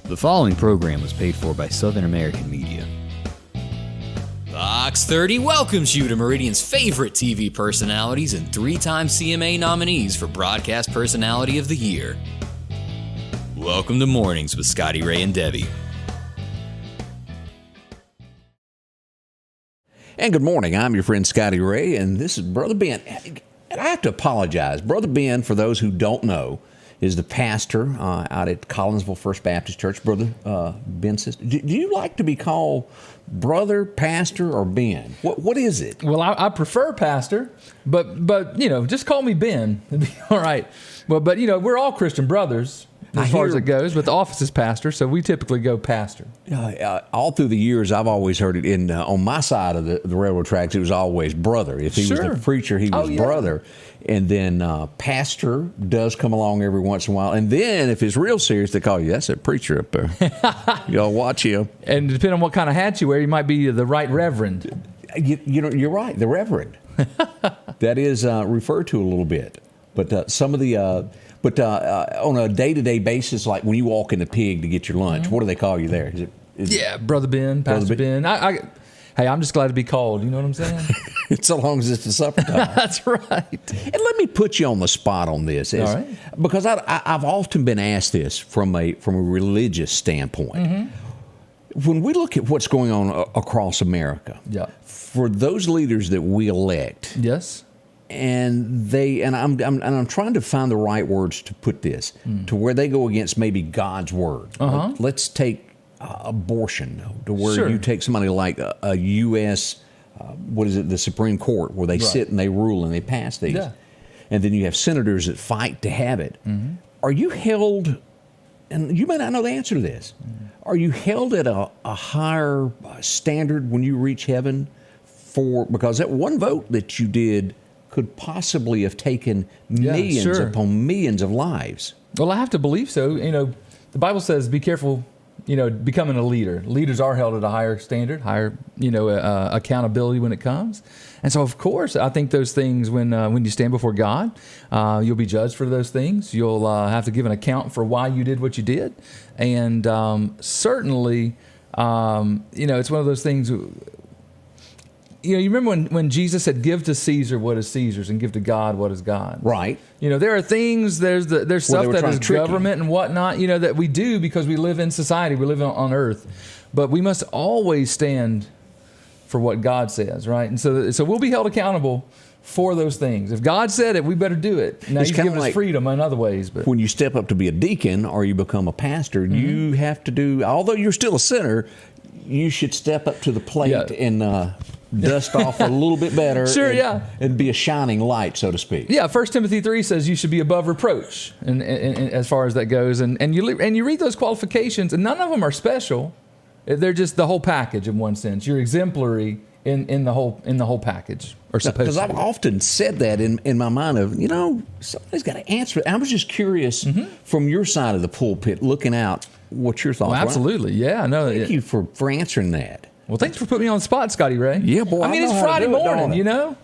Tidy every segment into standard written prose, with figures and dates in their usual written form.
The following program was paid for by Southern American Media. Fox 30 welcomes you to Meridian's favorite TV personalities and three-time CMA nominees for Broadcast Personality of the Year. Welcome to Mornings with Scotty Ray and Debbie. And good morning. I'm your friend Scotty Ray, and this is Brother Ben. And I have to apologize. Brother Ben, for those who don't know, is the pastor out at Collinsville First Baptist Church. Brother Ben says, do you like to be called brother, pastor, or Ben? What is it? Well, I prefer pastor, but you know, just call me Ben. It'd be all right. Well, but you know, we're all Christian brothers as far as it goes, but the office is pastor, so we typically go pastor. All through the years, I've always heard it on my side of the railroad tracks, it was always brother. If he was the preacher, he was brother. And then pastor does come along every once in a while. And then if it's real serious, they call you, that's a preacher up there. Y'all watch him. And depending on what kind of hat you wear, you might be the right reverend. You know, you're right, the reverend. That is referred to a little bit. But some of the... But on a day-to-day basis, like when you walk in the Pig to get your lunch, what do they call you there? Is it Brother Ben, Pastor Ben. Hey, I'm just glad to be called. You know what I'm saying? So long as it's the supper time. That's right. And let me put you on the spot on this, all right. Because I've often been asked this from a religious standpoint. Mm-hmm. When we look at what's going on across America, for those leaders that we elect, yes. And I'm trying to find the right words to put this to where they go against maybe God's word. Let's take abortion, to where you take somebody like a U.S. The Supreme Court, where they sit and they rule and they pass these, and then you have senators that fight to have it. Mm-hmm. Are you held? And you may not know the answer to this. Mm-hmm. Are you held at a higher standard when you reach heaven because that one vote that you did could possibly have taken millions upon millions of lives? Well, I have to believe so. You know, the Bible says, be careful, you know, becoming a leader. Leaders are held at a higher standard, higher, accountability when it comes. And so, of course, I think those things, when you stand before God, you'll be judged for those things. You'll have to give an account for why you did what you did. And certainly, it's one of those things. You know, you remember when Jesus said, give to Caesar what is Caesar's and give to God what is God's. Right. You know, there are things, there's stuff that is government and whatnot, that we do because we live in society, we live on earth. But we must always stand for what God says, right? And so we'll be held accountable for those things. If God said it, we better do it. Now, He's given us freedom in other ways. But when you step up to be a deacon or you become a pastor, you have to do, although you're still a sinner, you should step up to the plate and dust off a little bit better and be a shining light, so to speak. Yeah, 1 Timothy 3 says you should be above reproach, and as far as that goes. And you read those qualifications, and none of them are special. They're just the whole package in one sense. You're exemplary in the whole package, or supposed to. Because I've often said that in my mind of, somebody's got to answer it. I was just curious from your side of the pulpit, looking out, what your thoughts were. Absolutely, yeah. No, Thank you for answering that. Well, thanks for putting me on the spot, Scotty Ray. Yeah, boy. I mean, it's Friday morning,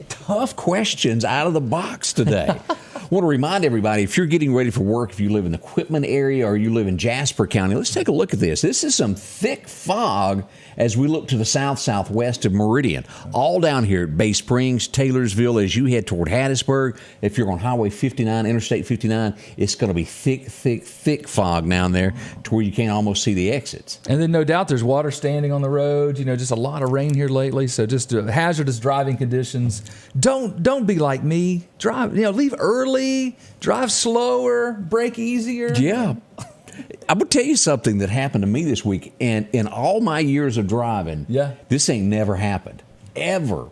Tough questions out of the box today. I want to remind everybody, if you're getting ready for work, if you live in the Quitman area or you live in Jasper County, let's take a look at this. This is some thick fog as we look to the southwest of Meridian. All down here at Bay Springs, Taylorsville, as you head toward Hattiesburg. If you're on Highway 59, Interstate 59, it's going to be thick fog down there to where you can't almost see the exits. And then no doubt there's water standing on the road. Just a lot of rain here lately. So just hazardous driving conditions. Don't be like me. Drive, leave early, drive slower, brake easier. Yeah. I'm going to tell you something that happened to me this week, and in all my years of driving, this ain't never happened, ever.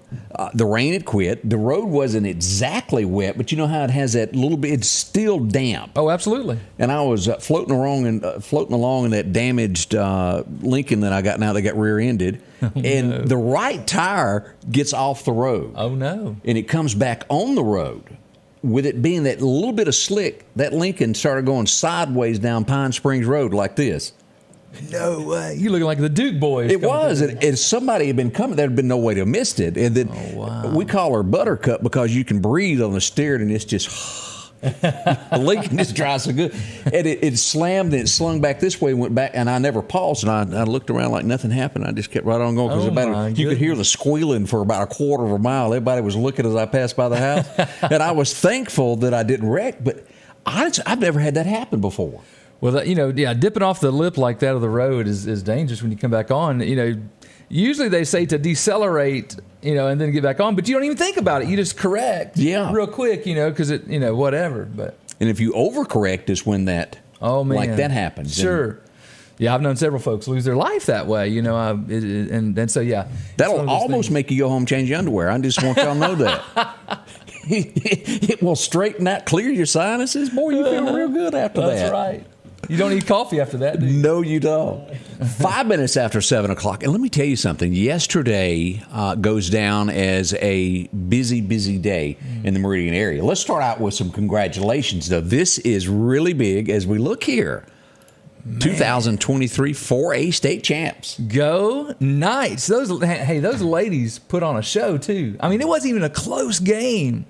The rain had quit. The road wasn't exactly wet, but you know how it has that little bit, it's still damp. Oh, absolutely. And I was floating along in that damaged Lincoln that I got now that got rear-ended, the right tire gets off the road. Oh, no. And it comes back on the road. With it being that little bit of slick, that Lincoln started going sideways down Pine Springs Road like this. No way. You're looking like the Duke boys. It was. And somebody had been coming. There had been no way to have missed it. And then we call her Buttercup because you can breathe on the steering and it's just... The Lincoln just drives so good. And it slammed and it slung back this way and went back, and I never paused, and I looked around like nothing happened. I just kept right on going because you could hear the squealing for about a quarter of a mile. Everybody was looking as I passed by the house. And I was thankful that I didn't wreck, but I've never had that happen before. Well, dipping off the lip like that of the road is dangerous when you come back on. Usually they say to decelerate, and then get back on, but you don't even think about it. You just correct real quick, because it, whatever. But and if you overcorrect is when that, like that happens. Sure. Yeah, I've known several folks lose their life that way, and so, yeah. That'll almost make you go home and change your underwear. I just want y'all to know that. It will straighten out, clear your sinuses. Boy, you feel real good after that. That's right. You don't need coffee after that, do you? No, you don't. 5 minutes after 7 o'clock. And let me tell you something. Yesterday goes down as a busy, busy day in the Meridian area. Let's start out with some congratulations, though. This is really big as we look here. Man. 2023 4A state champs. Go Knights. Those ladies put on a show, too. I mean, it wasn't even a close game.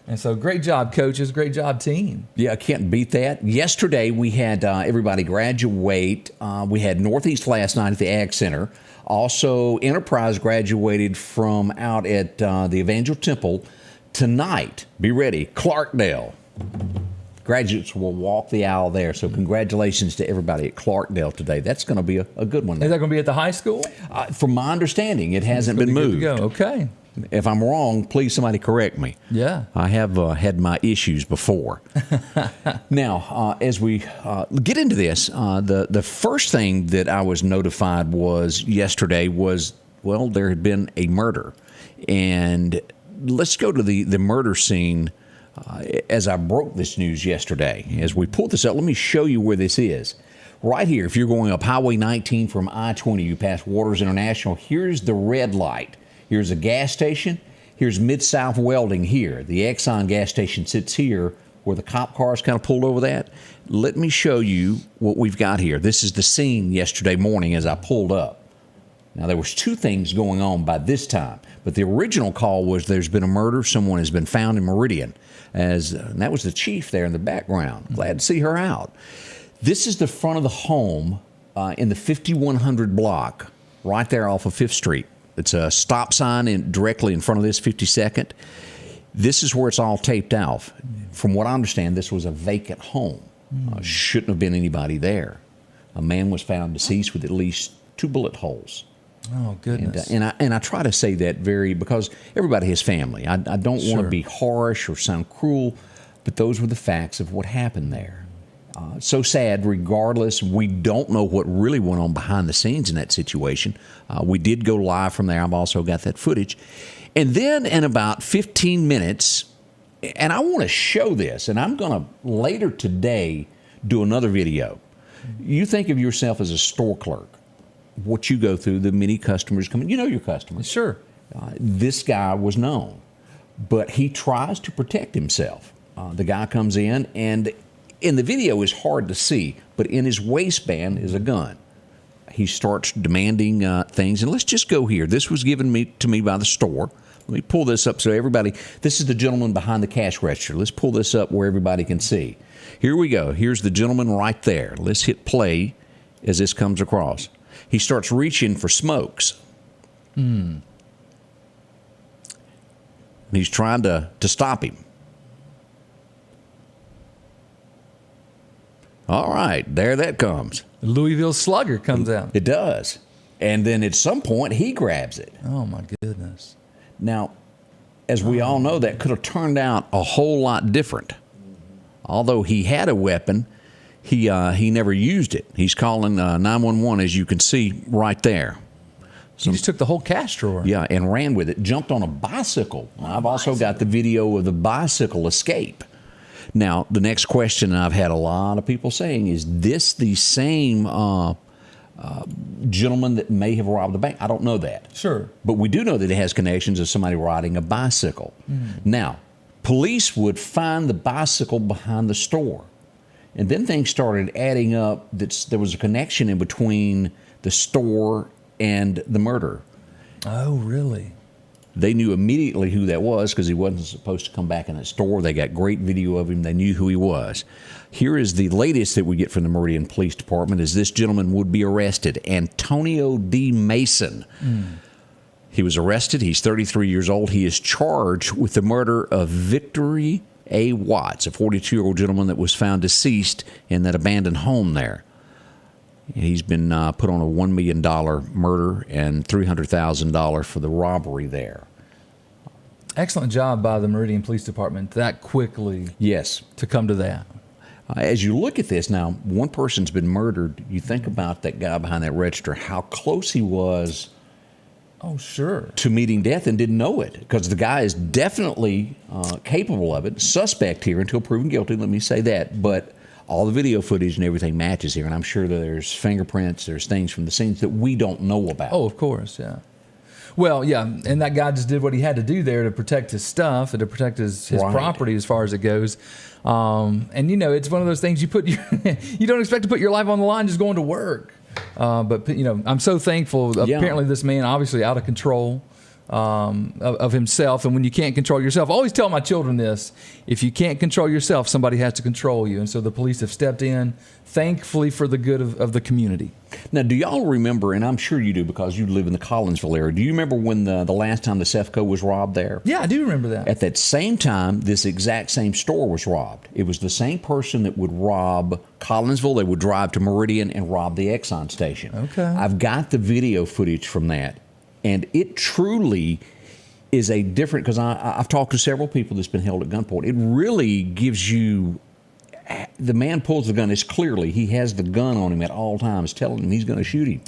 And so great job, coaches. Great job, team. Yeah, I can't beat that. Yesterday, we had everybody graduate. We had Northeast last night at the Ag Center. Also, Enterprise graduated from out at the Evangel Temple. Tonight, be ready, Clarkdale. Graduates will walk the aisle there. So congratulations to everybody at Clarkdale today. That's going to be a good one. Is that going to be at the high school? From my understanding, it hasn't been moved. Good to go. Okay. If I'm wrong, please somebody correct me. Yeah. I have had my issues before. Now, as we get into this, the first thing that I was notified yesterday was, there had been a murder. And let's go to the murder scene as I broke this news yesterday. As we pull this up, let me show you where this is. Right here, if you're going up Highway 19 from I-20, you pass Waters International, here's the red light. Here's a gas station. Here's Mid-South Welding here. The Exxon gas station sits here where the cop cars kind of pulled over that. Let me show you what we've got here. This is the scene yesterday morning as I pulled up. Now, there was two things going on by this time, but the original call was there's been a murder. Someone has been found in Meridian. And that was the chief there in the background. Glad to see her out. This is the front of the home in the 5100 block right there off of 5th Street. It's a stop sign directly in front of this 52nd. This is where it's all taped off. From what I understand, this was a vacant home. Shouldn't have been anybody there. A man was found deceased with at least 2 bullet holes. Oh, goodness. And I try to say that because everybody has family. I don't want to be harsh or sound cruel, but those were the facts of what happened there. So sad, regardless. We don't know what really went on behind the scenes in that situation. We did go live from there. I've also got that footage. And then in about 15 minutes, and I want to show this, and I'm going to later today do another video. You think of yourself as a store clerk, what you go through, the many customers coming. You know your customers. Sure. This guy was known, but he tries to protect himself. The guy comes in, and in the video is hard to see, but in his waistband is a gun. He starts demanding things, and let's just go here. This was given to me by the store. Let me pull this up so everybody, this is the gentleman behind the cash register. Let's pull this up where everybody can see. Here we go. Here's the gentleman right there. Let's hit play as this comes across. He starts reaching for smokes. And he's trying to stop him. All right, there that comes. Louisville Slugger comes out. It does. And then at some point, he grabs it. Oh, my goodness. Now, as we all know, that could have turned out a whole lot different. Although he had a weapon, he never used it. He's calling 911, as you can see right there. He just took the whole cash drawer. Yeah, and ran with it. Jumped on a bicycle. I've also got the video of the bicycle escape. Now, the next question I've had a lot of people saying, is this the same gentleman that may have robbed the bank? I don't know that. Sure. But we do know that it has connections of somebody riding a bicycle. Now, police would find the bicycle behind the store. And then things started adding up that there was a connection in between the store and the murder. Oh, really? They knew immediately who that was because he wasn't supposed to come back in that store. They got great video of him. They knew who he was. Here is the latest that we get from the Meridian Police Department is this gentleman would be arrested, Antonyo D. Mason. He was arrested. He's 33 years old. He is charged with the murder of Victory A. Watts, a 42-year-old gentleman that was found deceased in that abandoned home there. He's been put on a $1 million murder and $300,000 for the robbery there. Excellent job by the Meridian Police Department that quickly. Yes. To come to that. As you look at this now, one person's been murdered. You think about that guy behind that register, how close he was. Oh, sure. To meeting death and didn't know it because the guy is definitely capable of it. Suspect here until proven guilty, let me say that. But all the video footage and everything matches here, and I'm sure that there's fingerprints, there's things from the scenes that we don't know about. Oh, of course, yeah. Well, yeah, and that guy just did what he had to do there to protect his stuff and to protect his property as far as it goes. And, you know, it's one of those things you put you don't expect to put your life on the line just going to work. But, you know, I'm so thankful. Apparently this man, obviously out of control of himself. And when you can't control yourself, I always tell my children this, if you can't control yourself, somebody has to control you. And so the police have stepped in, thankfully, for the good of the community. Now, do y'all remember, and I'm sure you do because you live in the Collinsville area, do you remember when the last time the Cefco was robbed there? Yeah, I do remember that. At that same time, this exact same store was robbed. It was the same person that would rob Collinsville. They would drive to Meridian and rob the Exxon station. Okay. I've got the video footage from that, and it truly is a different, because I've talked to several people that's been held at gunpoint. It really gives you, the man pulls the gun. It's clearly, he has the gun on him at all times, telling him he's going to shoot him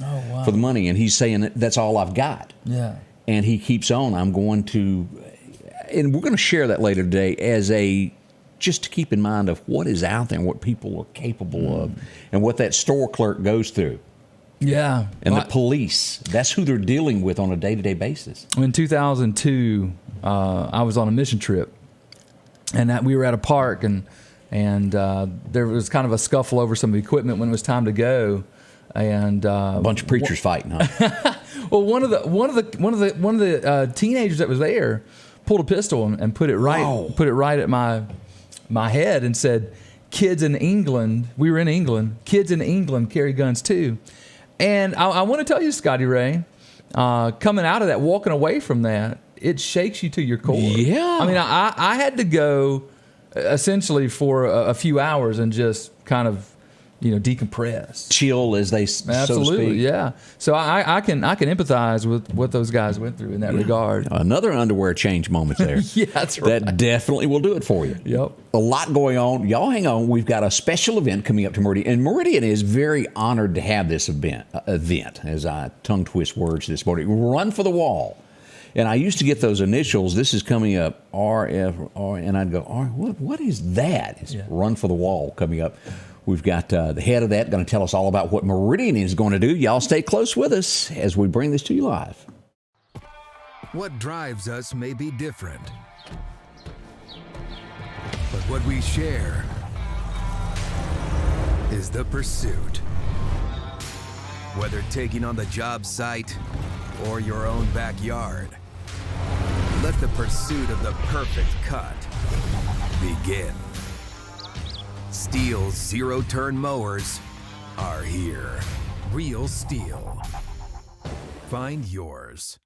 for the money. And he's saying, that's all I've got. Yeah. And he keeps on, I'm going to, and we're going to share that later today as just to keep in mind of what is out there and what people are capable of and what that store clerk goes through. Yeah. And the police, that's who they're dealing with on a day-to-day basis. In 2002, I was on a mission trip, and we were at a park, and there was kind of a scuffle over some equipment when it was time to go, and a bunch of preachers fighting, huh? Well, one of the teenagers that was there pulled a pistol and put it right at my head and said, "Kids in England," we were in England, "Kids in England carry guns too." And I want to tell you, Scotty Ray, coming out of that, walking away from that, it shakes you to your core. Yeah. I mean, I had to go essentially for a few hours and just kind of, decompress. Chill, as they Absolutely, so to speak. Yeah. So I can empathize with what those guys went through in that regard. Another underwear change moment there. Yeah, that's right. That definitely will do it for you. Yep. A lot going on. Y'all hang on. We've got a special event coming up to Meridian. And Meridian is very honored to have this event as I tongue twist words this morning. Run for the Wall. And I used to get those initials. This is coming up, RFR, and I'd go, what is that? It's Run for the Wall coming up. We've got the head of that going to tell us all about what Meridian is going to do. Y'all stay close with us as we bring this to you live. What drives us may be different, but what we share is the pursuit. Whether taking on the job site or your own backyard, let the pursuit of the perfect cut begin. Steel's zero-turn mowers are here. Real Steel. Find yours.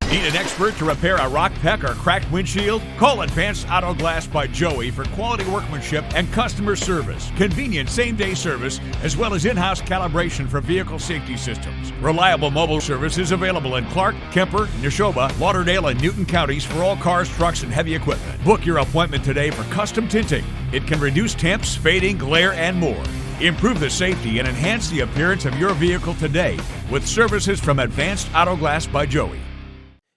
Need an expert to repair a rock peck or cracked windshield? Call Advanced Auto Glass by Joey for quality workmanship and customer service. Convenient same-day service, as well as in-house calibration for vehicle safety systems. Reliable mobile service is available in Clark, Kemper, Neshoba, Lauderdale, and Newton counties for all cars, trucks, and heavy equipment. Book your appointment today for custom tinting. It can reduce temps, fading, glare, and more. Improve the safety and enhance the appearance of your vehicle today with services from Advanced Auto Glass by Joey.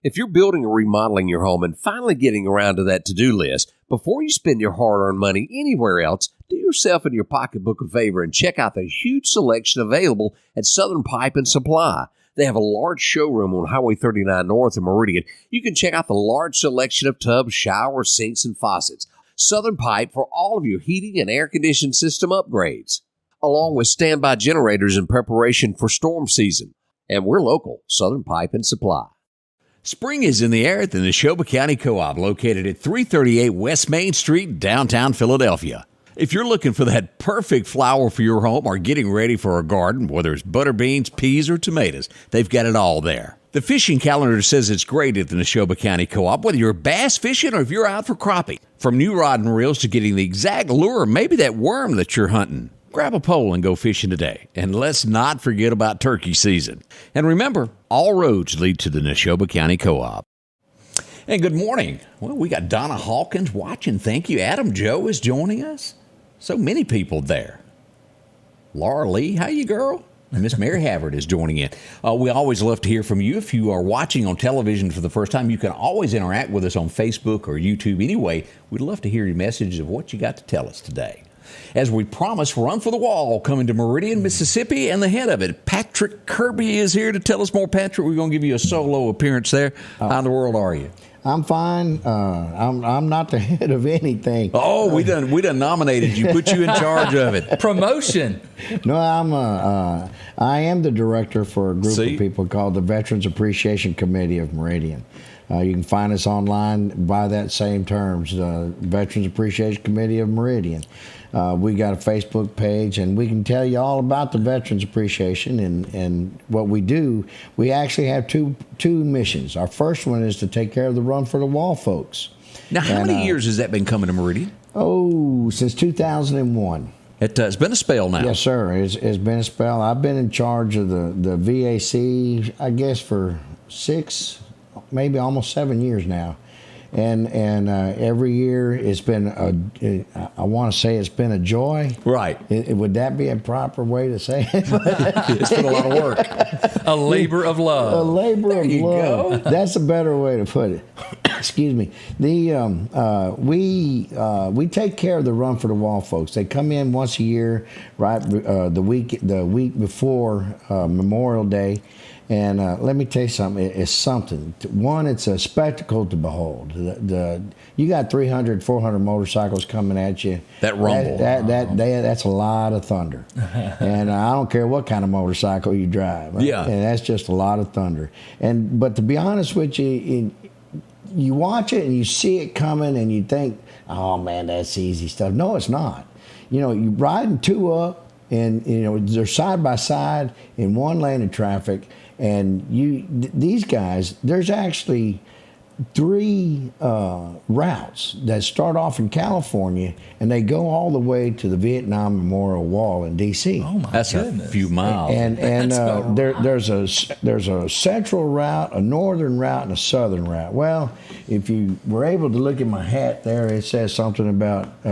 If you're building or remodeling your home and finally getting around to that to-do list, before you spend your hard-earned money anywhere else, do yourself and your pocketbook a favor and check out the huge selection available at Southern Pipe and Supply. They have a large showroom on Highway 39 North in Meridian. You can check out the large selection of tubs, showers, sinks, and faucets. Southern Pipe for all of your heating and air conditioning system upgrades, along with standby generators in preparation for storm season. And we're local, Southern Pipe and Supply. Spring is in the air at the Neshoba County Co-op, located at 338 West Main Street, downtown Philadelphia. If you're looking for that perfect flower for your home or getting ready for a garden, whether it's butter beans, peas, or tomatoes, they've got it all there. The fishing calendar says it's great at the Neshoba County Co-op, whether you're bass fishing or if you're out for crappie. From new rod and reels to getting the exact lure or maybe that worm that you're hunting. Grab a pole and go fishing today. And let's not forget about turkey season. And remember, all roads lead to the Neshoba County Co-op. And good morning. Well, we got Donna Hawkins watching. Thank you. Adam Joe is joining us. So many people there. Laura Lee, how you, girl? And Miss Mary Havard is joining in. We always love to hear from you. If you are watching on television for the first time, you can always interact with us on Facebook or YouTube. Anyway, we'd love to hear your messages of what you got to tell us today. As we promised, Run for the Wall coming to Meridian, Mississippi, and the head of it, Patrick Kirby, is here to tell us more. Patrick, we're going to give you a solo appearance there. How in the world are you? I'm fine. I'm not the head of anything. Oh, we done nominated you, put you in charge of it. Promotion. No, I am the director for a group of people called the Veterans Appreciation Committee of Meridian. You can find us online by that same terms, Veterans Appreciation Committee of Meridian. We got a Facebook page, and we can tell you all about the Veterans Appreciation and what we do. We actually have two missions. Our first one is to take care of the Run for the Wall folks. Now, how many years has that been coming to Meridian? Oh, since 2001. It's been a spell now. Yes, sir. It's been a spell. I've been in charge of the VAC, I guess, for 6, maybe almost 7 years now. And every year it's been I want to say it's been a joy. Right. Would that be a proper way to say it? It's been a lot of work. A labor of love. A labor of love. Go. That's a better way to put it. Excuse me. We take care of the Run for the Wall folks. They come in once a year, right? The week before Memorial Day. And let me tell you something. It's something. One, it's a spectacle to behold. You got 300, 400 motorcycles coming at you. That rumble. That's a lot of thunder. And I don't care what kind of motorcycle you drive. Right? Yeah. And that's just a lot of thunder. But to be honest with you, you watch it and you see it coming and you think, oh, man, that's easy stuff. No, it's not. You riding two up and, they're side by side in one lane of traffic. And these guys, there's actually 3 routes that start off in California, and they go all the way to the Vietnam Memorial Wall in D.C. Oh my That's goodness. a few miles. And there's a central route, a northern route, and a southern route. Well, if you were able to look at my hat there, it says something about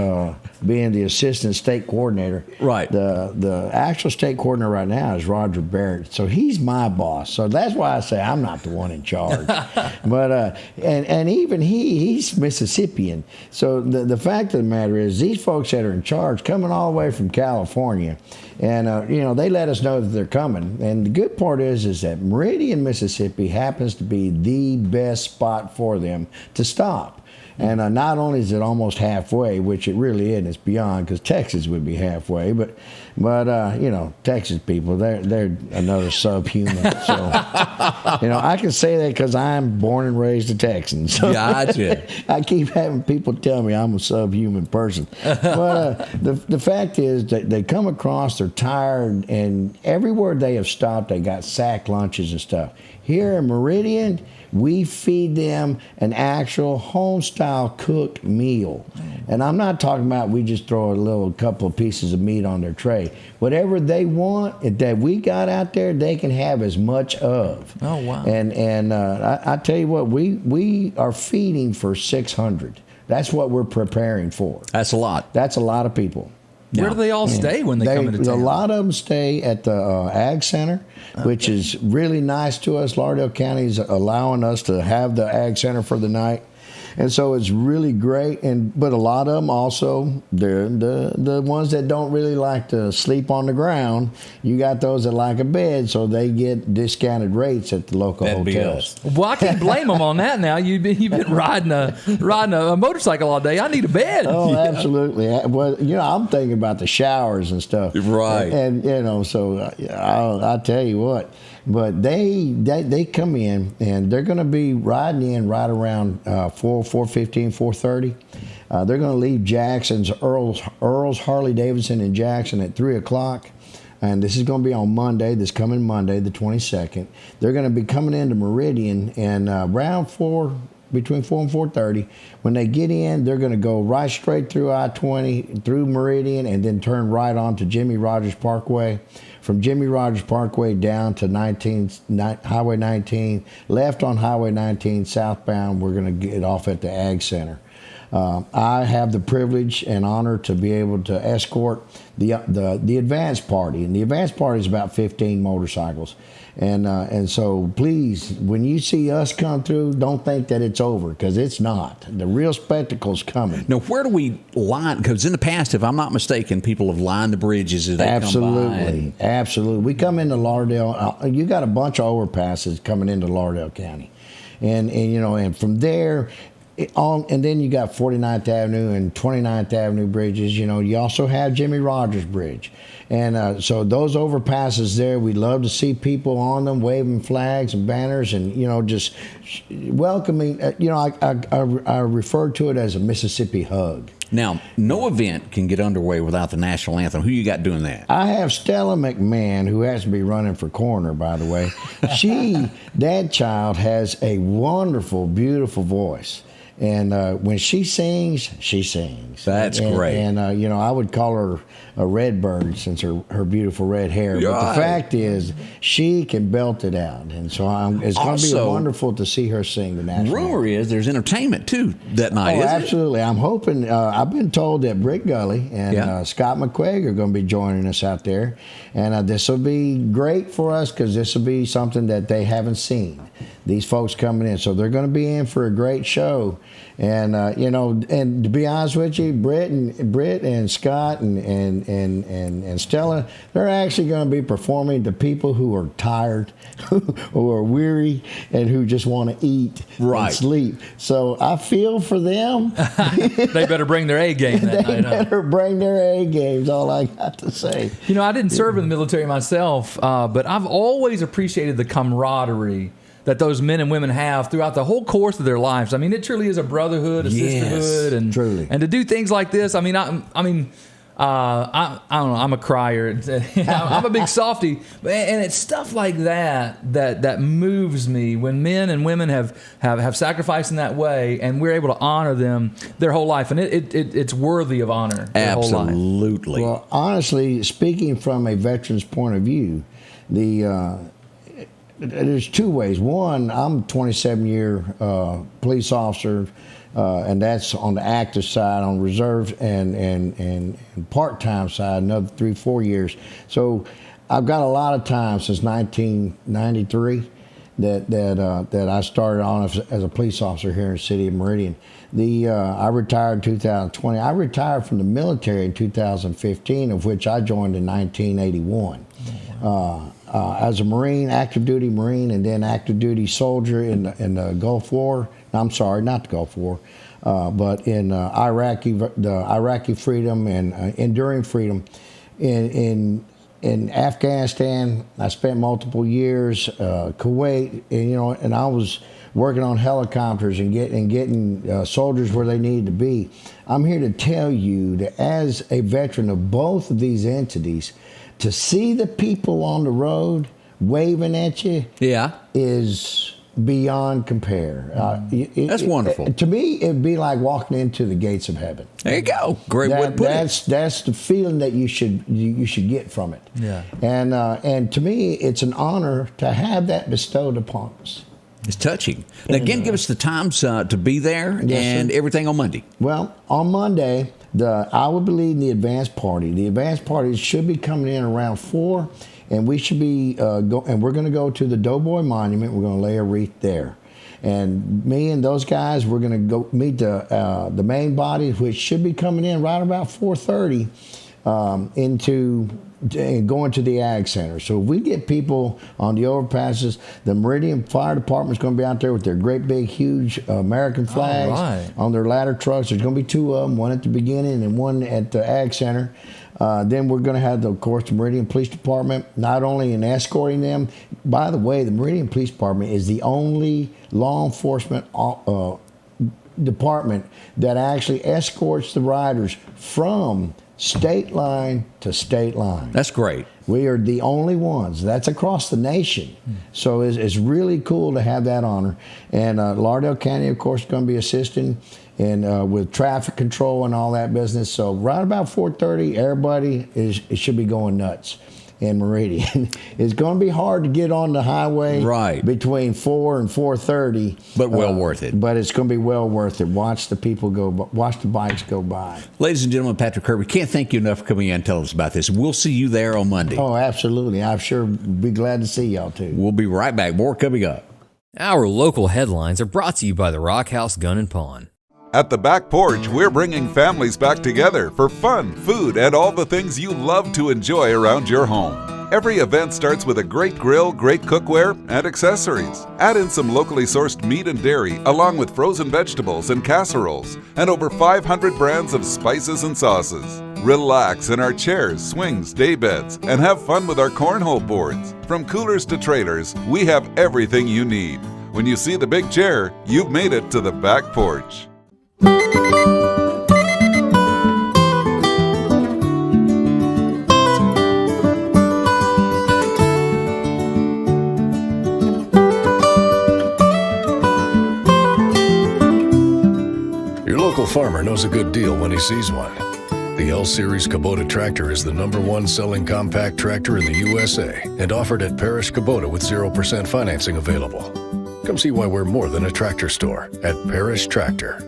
being the assistant state coordinator. Right. The actual state coordinator right now is Roger Barrett, so he's my boss. So that's why I say I'm not the one in charge. But and even he's Mississippian. So the fact of the matter is, these folks that are in charge coming all the way from California, and they let us know that they're coming. And the good part is that Meridian, Mississippi happens to be the best spot for them to stop. And not only is it almost halfway, which it really isn't, it's beyond, because Texas would be halfway. But Texas people, they're another subhuman. So, I can say that because I'm born and raised a Texan. So Gotcha. I keep having people tell me I'm a subhuman person. But the fact is that they come across, they're tired, and everywhere they have stopped, they got sack lunches and stuff. Here in Meridian, we feed them an actual home-style cooked meal. And I'm not talking about we just throw a couple of pieces of meat on their tray. Whatever they want that we got out there, they can have as much of. Oh, wow. And I tell you what, we are feeding for 600. That's what we're preparing for. That's a lot. That's a lot of people. Where do they all stay when they come into town? A lot of them stay at the Ag Center, which is really nice to us. Lauderdale County is allowing us to have the Ag Center for the night. And so it's really great. But a lot of them also, they're the ones that don't really like to sleep on the ground. You got those that like a bed, so they get discounted rates at the local hotels. Well, I can't blame them on that now. You've been riding a motorcycle all day. I need a bed. Oh, absolutely. Well, I'm thinking about the showers and stuff. Right. And so I'll tell you what. But they come in, and they're going to be riding in right around 4:15, 4:30. They're going to leave Jackson's Earl's Harley Davidson in Jackson at 3 o'clock. And this is going to be on Monday, this coming Monday, the 22nd. They're going to be coming into Meridian, and around between 4 and 4:30. When they get in, they're going to go right straight through I-20, through Meridian, and then turn right on to Jimmy Rogers Parkway. From Jimmy Rogers Parkway down to Highway 19, left on Highway 19, southbound, we're going to get off at the Ag Center. I have the privilege and honor to be able to escort the advance party, and the advance party is about 15 motorcycles, and so please, when you see us come through, don't think that it's over, because it's not. The real spectacle's coming. Now, where do we line? Because in the past, if I'm not mistaken, people have lined the bridges as they come by. Absolutely. We come into Lauderdale. You got a bunch of overpasses coming into Lauderdale County, and from there. And then you got 49th Avenue and 29th Avenue bridges. You also have Jimmy Rogers Bridge. And so those overpasses there, we love to see people on them waving flags and banners and, just welcoming. I refer to it as a Mississippi hug. Now, no event can get underway without the national anthem. Who you got doing that? I have Stella McMahon, who has to be running for coroner, by the way. That child has a wonderful, beautiful voice. And when she sings, she sings. That's great. And I would call her a red bird since her beautiful red hair. Right. But the fact is, she can belt it out. And so it's going to be wonderful to see her sing the national anthem. Rumor is there's entertainment, too, that night, isn't absolutely. it? I'm hoping. I've been told that Britt Gully and Scott McQuaig are going to be joining us out there. And this will be great for us, because this will be something that they haven't seen. These folks coming in. So they're going to be in for a great show. And and to be honest with you, Britt and Scott and Stella, they're actually going to be performing to people who are tired, who are weary, and who just want to eat and sleep. So I feel for them. They better bring their A game that night. They better bring their A games. All I got to say. I didn't serve in the military myself, but I've always appreciated the camaraderie that those men and women have throughout the whole course of their lives. I mean, it truly is a brotherhood, a sisterhood, and truly. And to do things like this. I don't know. I'm a crier. I'm a big softy, and it's stuff like that moves me when men and women have sacrificed in that way, and we're able to honor them their whole life, and it's worthy of honor. Absolutely. Well, honestly, speaking from a veteran's point of view, there's two ways. One, I'm a 27-year police officer, and that's on the active side. On reserve and part-time side, another 3-4 years. So I've got a lot of time since 1993 that I started on as a police officer here in the city of Meridian. I retired in 2020. I retired from the military in 2015, of which I joined in 1981. As a Marine, active duty Marine, and then active duty soldier in the Gulf War. I'm sorry, not the Gulf War, but in the Iraqi freedom and enduring freedom. In Afghanistan, I spent multiple years. Kuwait, and I was working on helicopters and getting soldiers where they needed to be. I'm here to tell you that as a veteran of both of these entities, to see the people on the road waving at you is beyond compare. That's wonderful. To me, it'd be like walking into the gates of heaven. There you go. Great way to put it. That's the feeling that you should get from it. Yeah. And to me, it's an honor to have that bestowed upon us. It's touching. Now, again, give us the times to be there and everything on Monday. Well, on Monday, I will be leading the advance party. The advance party should be coming in around 4, and we should be and we're going to go to the Doughboy Monument. We're going to lay a wreath there. And me and those guys, we're going to go meet the main body, which should be coming in right about 4:30. into going to the Ag Center. So if we get people on the overpasses, the Meridian Fire Department is going to be out there with their great big huge American flags on their ladder trucks. There's going to be 2 of them, one at the beginning and one at the Ag Center. Then we're going to have, of course, the Meridian Police Department, not only in escorting them. By the way, the Meridian Police Department is the only law enforcement department that actually escorts the riders from state line to state line. That's great. We are the only ones. That's across the nation. So it's really cool to have that honor. And Lauderdale County, of course, is going to be assisting with traffic control and all that business. So right about 4:30, everybody it should be going nuts in Meridian. It's going to be hard to get on the highway between 4 and 4:30. But well worth it. But it's going to be well worth it. Watch the people watch the bikes go by. Ladies and gentlemen, Patrick Kirby, can't thank you enough for coming in and telling us about this. We'll see you there on Monday. Oh, absolutely. I'm sure be glad to see y'all too. We'll be right back. More coming up. Our local headlines are brought to you by the Rock House Gun and Pawn. At the Back Porch, we're bringing families back together for fun, food, and all the things you love to enjoy around your home. Every event starts with a great grill, great cookware, and accessories. Add in some locally sourced meat and dairy, along with frozen vegetables and casseroles, and over 500 brands of spices and sauces. Relax in our chairs, swings, day beds, and have fun with our cornhole boards. From coolers to trailers, we have everything you need. When you see the big chair, you've made it to the Back Porch. Your local farmer knows a good deal when he sees one. The L-Series Kubota tractor is the #1 selling compact tractor in the USA and offered at Parish Kubota with 0% financing available. Come see why we're more than a tractor store at Parish Tractor.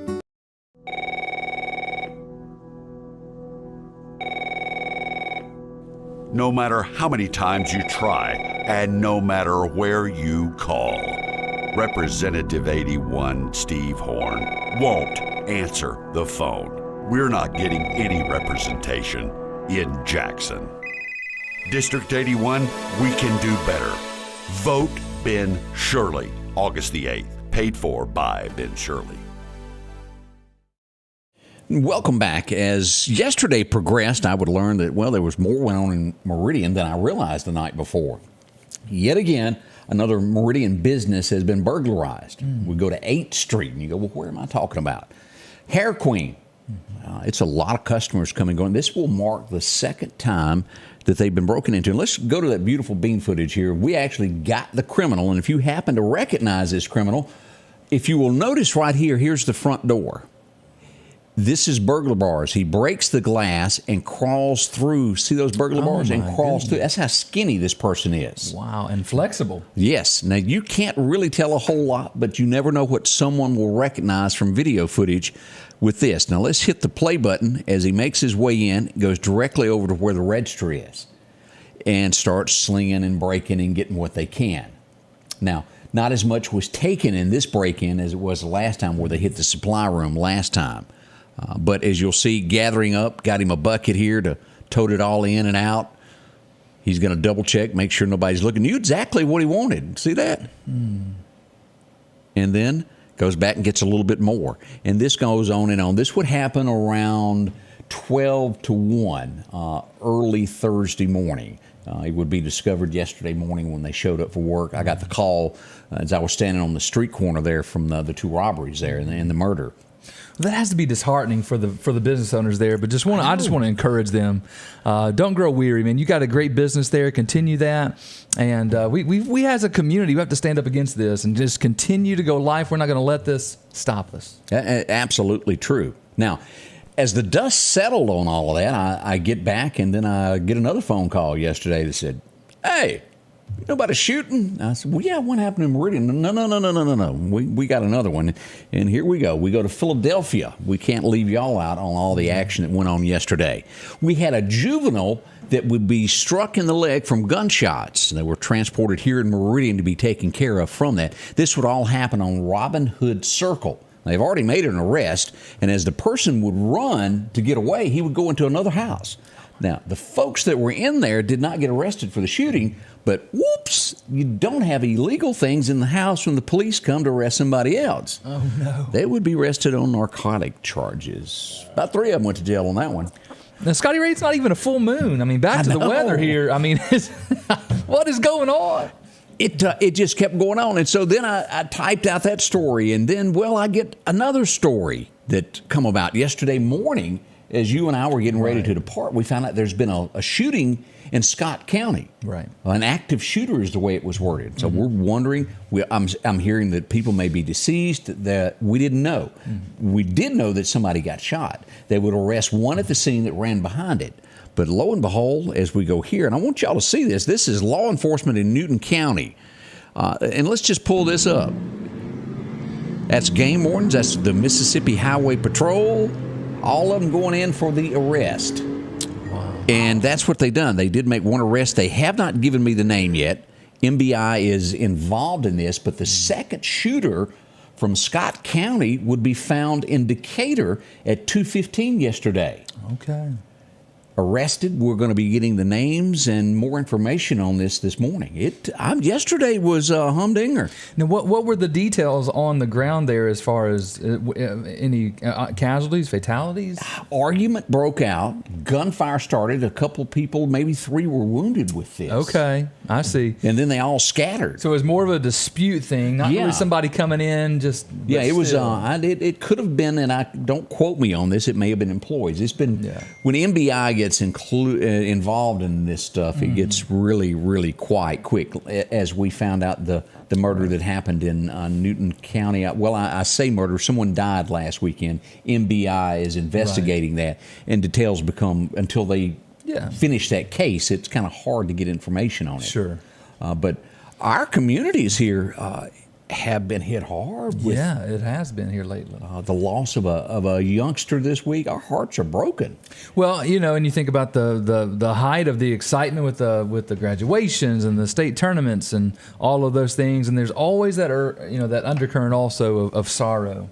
No matter how many times you try, and no matter where you call, Representative 81 Steve Horn won't answer the phone. We're not getting any representation in Jackson. District 81, we can do better. Vote Ben Shirley, August the 8th. Paid for by Ben Shirley. Welcome back. As yesterday progressed, I would learn that, well, there was more went on in Meridian than I realized the night before. Yet again, another Meridian business has been burglarized. We go to 8th Street, and you go, well, where am I talking about? Hair Queen. It's a lot of customers coming and going. This will mark the second time that they've been broken into. And let's go to that beautiful bean footage here. We actually got the criminal, and if you happen to recognize this criminal, if you will notice right here, here's the front door. This is burglar bars. He breaks the glass and crawls through. See those burglar bars? And crawls through. That's how skinny this person is. Wow, and flexible. Yes. Now, you can't really tell a whole lot, but you never know what someone will recognize from video footage with this. Now, let's hit the play button as he makes his way in, goes directly over to where the register is, and starts slinging and breaking and getting what they can. Now, not as much was taken in this break-in as it was the last time where they hit the supply room last time. But as you'll see, gathering up, got him a bucket here to tote it all in and out. He's going to double check, make sure nobody's looking. Knew exactly what he wanted. See that? And then goes back and gets a little bit more. And this goes on and on. This would happen around 12 to 1 early Thursday morning. It would be discovered yesterday morning when they showed up for work. I got the call as I was standing on the street corner there from the 2 robberies there and the murder. That has to be disheartening for the business owners there, but I just want to encourage them. Don't grow weary, man. You got a great business there. Continue that, and we as a community, we have to stand up against this and just continue to go life. We're not going to let this stop us. Absolutely true. Now, as the dust settled on all of that, I get back, and then I get another phone call yesterday that said, "Hey, you know about a shooting?" I said, well, yeah, what happened in Meridian? No. We got another one. And here we go. We go to Philadelphia. We can't leave y'all out on all the action that went on yesterday. We had a juvenile that would be struck in the leg from gunshots. They were transported here in Meridian to be taken care of from that. This would all happen on Robin Hood Circle. They've already made an arrest, and as the person would run to get away, he would go into another house. Now, the folks that were in there did not get arrested for the shooting, but whoops, you don't have illegal things in the house when the police come to arrest somebody else. Oh, no. They would be arrested on narcotic charges. About 3 of them went to jail on that one. Now, Scotty Ray, it's not even a full moon. I mean, back to the weather here. I mean, what is going on? It just kept going on. And so then I typed out that story. And then, well, I get another story that come about yesterday morning. As you and I were getting ready to depart, we found out there's been a shooting in Scott County. Right. An active shooter is the way it was worded. So we're wondering, I'm hearing that people may be deceased that we didn't know. We did know that somebody got shot. They would arrest one at the scene that ran behind it. But lo and behold, as we go here, and I want y'all to see this, this is law enforcement in Newton County. And let's just pull this up. That's game wardens, that's the Mississippi Highway Patrol, all of them going in for the arrest. Wow. And that's what they done. They did make one arrest. They have not given me the name yet. MBI is involved in this, but the second shooter from Scott County would be found in Decatur at 2:15 yesterday. Okay. Arrested. We're going to be getting the names and more information on this morning. Yesterday was a humdinger. Now, what were the details on the ground there as far as any casualties, fatalities? Argument broke out. Gunfire started. A couple people, maybe 3, were wounded with this. Okay, I see. And then they all scattered. So it was more of a dispute thing, not really somebody coming in just. Yeah, it was. It could have been, and don't quote me on this. It may have been employees. It's been when MBI gets involved in this stuff, it gets really, really quite quick. As we found out the murder that happened in Newton County. Well, I say murder. Someone died last weekend. MBI is investigating that, and details become, until they finish that case, it's kind of hard to get information on it. Sure. But our communities here have been hit hard with it has been here lately. The loss of a youngster this week. Our hearts are broken. Well, and you think about the height of the excitement with the graduations and the state tournaments and all of those things, and there's always that that undercurrent also of sorrow.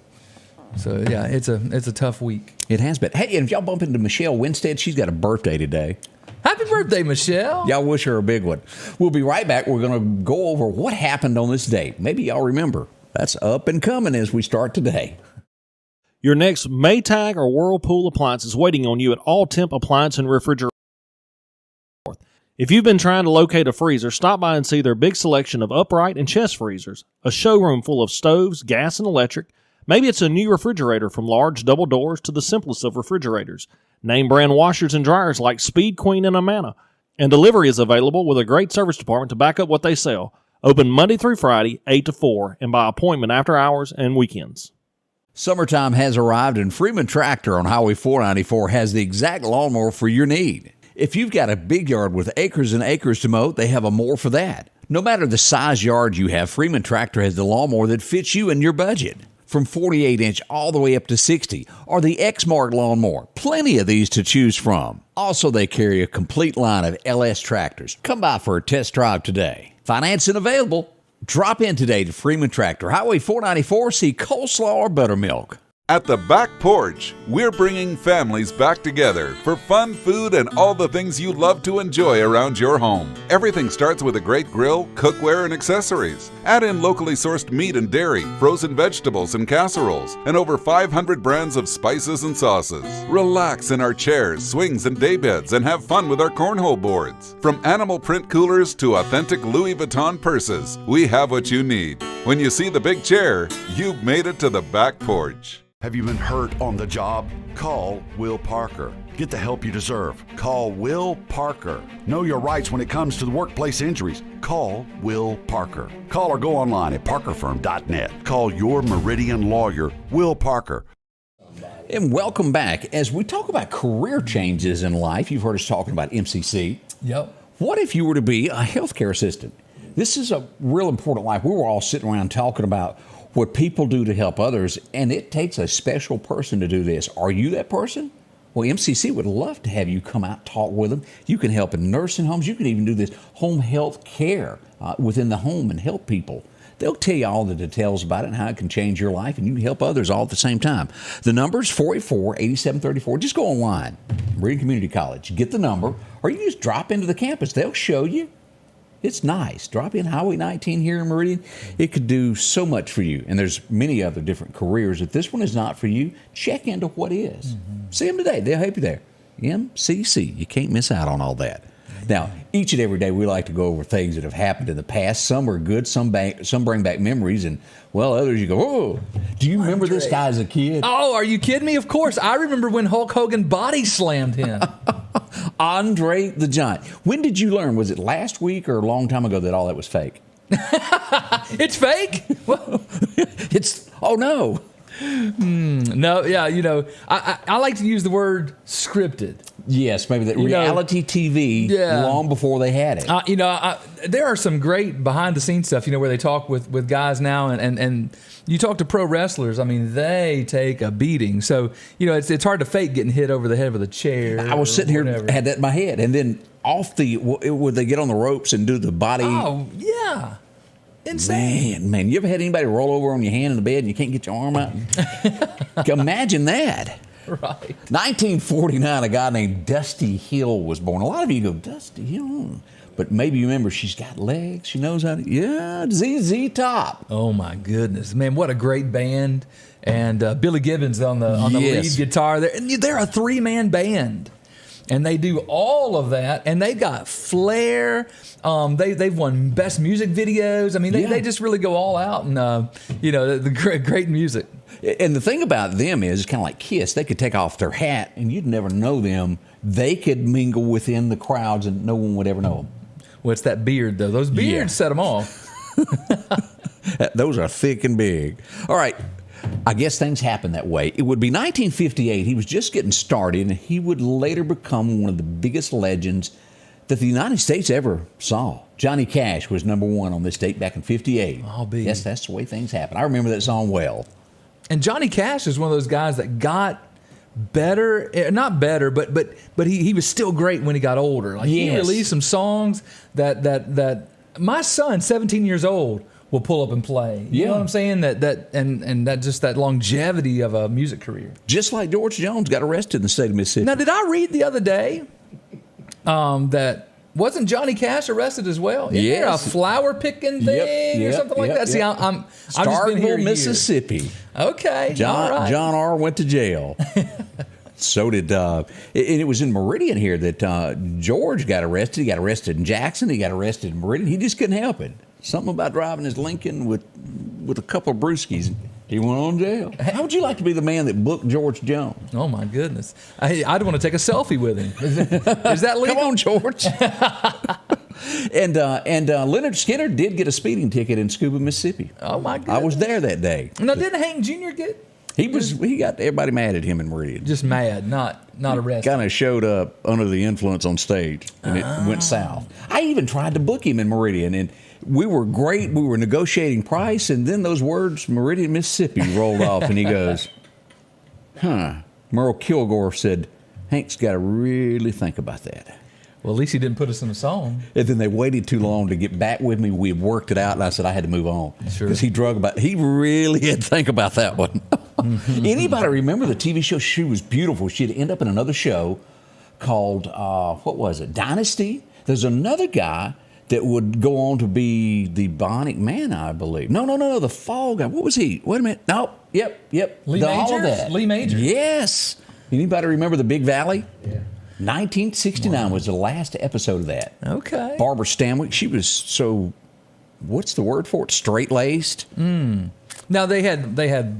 So yeah, it's a tough week. It has been. Hey, and if y'all bump into Michelle Winstead, she's got a birthday today. Happy birthday, Michelle. Y'all wish her a big one. We'll be right back. We're going to go over what happened on this date. Maybe y'all remember. That's up and coming as we start today. Your next Maytag or Whirlpool appliance is waiting on you at All Temp Appliance and Refrigerator. If you've been trying to locate a freezer, stop by and see their big selection of upright and chest freezers, a showroom full of stoves, gas, and electric. Maybe it's a new refrigerator from large double doors to the simplest of refrigerators. Name brand washers and dryers like Speed Queen and Amana. And delivery is available with a great service department to back up what they sell. Open Monday through Friday, 8 to 4, and by appointment after hours and weekends. Summertime has arrived, and Freeman Tractor on Highway 494 has the exact lawnmower for your need. If you've got a big yard with acres and acres to mow, they have a mower for that. No matter the size yard you have, Freeman Tractor has the lawnmower that fits you and your budget. From 48-inch all the way up to 60, or the X-Mark lawnmower. Plenty of these to choose from. Also, they carry a complete line of LS tractors. Come by for a test drive today. Financing available. Drop in today to Freeman Tractor, Highway 494, see coleslaw or buttermilk. At the Back Porch, we're bringing families back together for fun, food, and all the things you love to enjoy around your home. Everything starts with a great grill, cookware, and accessories. Add in locally sourced meat and dairy, frozen vegetables and casseroles, and over 500 brands of spices and sauces. Relax in our chairs, swings, and daybeds, and have fun with our cornhole boards. From animal print coolers to authentic Louis Vuitton purses, we have what you need. When you see the big chair, you've made it to the Back Porch. Have you been hurt on the job? Call Will Parker. Get the help you deserve. Call Will Parker. Know your rights when it comes to the workplace injuries. Call Will Parker. Call or go online at parkerfirm.net. Call your Meridian lawyer, Will Parker. And welcome back. As we talk about career changes in life, you've heard us talking about MCC. Yep. What if you were to be a healthcare assistant? This is a real important life. We were all sitting around talking about what people do to help others, and it takes a special person to do this. Are you that person? Well, MCC would love to have you come out, talk with them. You can help in nursing homes. You can even do this home health care within the home and help people. They'll tell you all the details about it and how it can change your life, and you can help others all at the same time. The number is 484-8734. Just go online, Meridian Community College. Get the number, or you can just drop into the campus. They'll show you. It's nice. Drop in Highway 19 here in Meridian. It could do so much for you. And there's many other different careers. If this one is not for you, check into what is. See them today. They'll help you there. MCC. You can't miss out on all that. Now, each and every day we like to go over things that have happened in the past. Some are good, some bring back memories, and, well, others you go, oh, do you remember this guy as a kid? Oh, are you kidding me? Of course. I remember when Hulk Hogan body slammed him. Andre the Giant. When did you learn? Was it last week or a long time ago that all that was fake? It's fake? Oh, no. No, yeah, I like to use the word scripted. Yes, maybe that reality TV long before they had it. There are some great behind-the-scenes stuff, where they talk with guys now, and you talk to pro wrestlers. I mean, they take a beating. So, it's hard to fake getting hit over the head with a chair. I was sitting here, had that in my head, and then would they get on the ropes and do the body? Oh, yeah. Insane. Man, you ever had anybody roll over on your hand in the bed and you can't get your arm out? Imagine that. Right. 1949, a guy named Dusty Hill was born. A lot of you go, Dusty Hill? But maybe you remember she's got legs. She knows how to, ZZ Top. Oh, my goodness. Man, what a great band. And Billy Gibbons on the lead guitar. They're a three-man band. And they do all of that, and they've got flair. They've won best music videos. I mean, they just really go all out, and the great music. And the thing about them is, it's kind of like Kiss. They could take off their hat, and you'd never know them. They could mingle within the crowds, and no one would ever know them. Well, it's that beard, though. Those beards set them off. Those are thick and big. All right. I guess things happen that way. It would be 1958. He was just getting started, and he would later become one of the biggest legends that the United States ever saw. Johnny Cash was number one on this date back in 58. Yes, that's the way things happen. I remember that song well. And Johnny Cash is one of those guys that got better, not better, but he was still great when he got older. Like he released some songs that my son, 17 years old, will pull up and play. You know what I'm saying? That longevity of a music career. Just like George Jones got arrested in the state of Mississippi. Now, did I read the other day that wasn't Johnny Cash arrested as well? Isn't there a flower picking thing or something like that? See, I'm Starkville, Mississippi. Okay, all right. John R. went to jail. So did, and it was in Meridian here that George got arrested. He got arrested in Jackson. He got arrested in Meridian. He just couldn't help it. Something about driving his Lincoln with a couple of brewskis. He went on jail. How would you like to be the man that booked George Jones? Oh, my goodness. I'd want to take a selfie with him. Is that legal? Come on, George. And Leonard Skinner did get a speeding ticket in Scuba, Mississippi. Oh, my goodness. I was there that day. Now, didn't Hank Jr. get... He got everybody mad at him in Meridian. Just mad, not arrested. Kind of showed up under the influence on stage, and it went south. I even tried to book him in Meridian, and we were great. We were negotiating price, and then those words, Meridian, Mississippi, rolled off, and he goes, Merle Kilgore said, Hank's got to really think about that. Well, at least he didn't put us in a song. And then they waited too long to get back with me. We had worked it out, and I said I had to move on. Sure. Because he really had to think about that one. Anybody remember the TV show? She was beautiful. She'd end up in another show called, what was it, Dynasty? There's another guy that would go on to be the Bionic Man, I believe. No, the Fall Guy. What was he? Wait a minute. No, yep. All of that. Lee Majors. Yes. Anybody remember The Big Valley? Yeah. 1969 was the last episode of that. Okay. Barbara Stanwyck, she was so, what's the word for it? Straight-laced. Now they had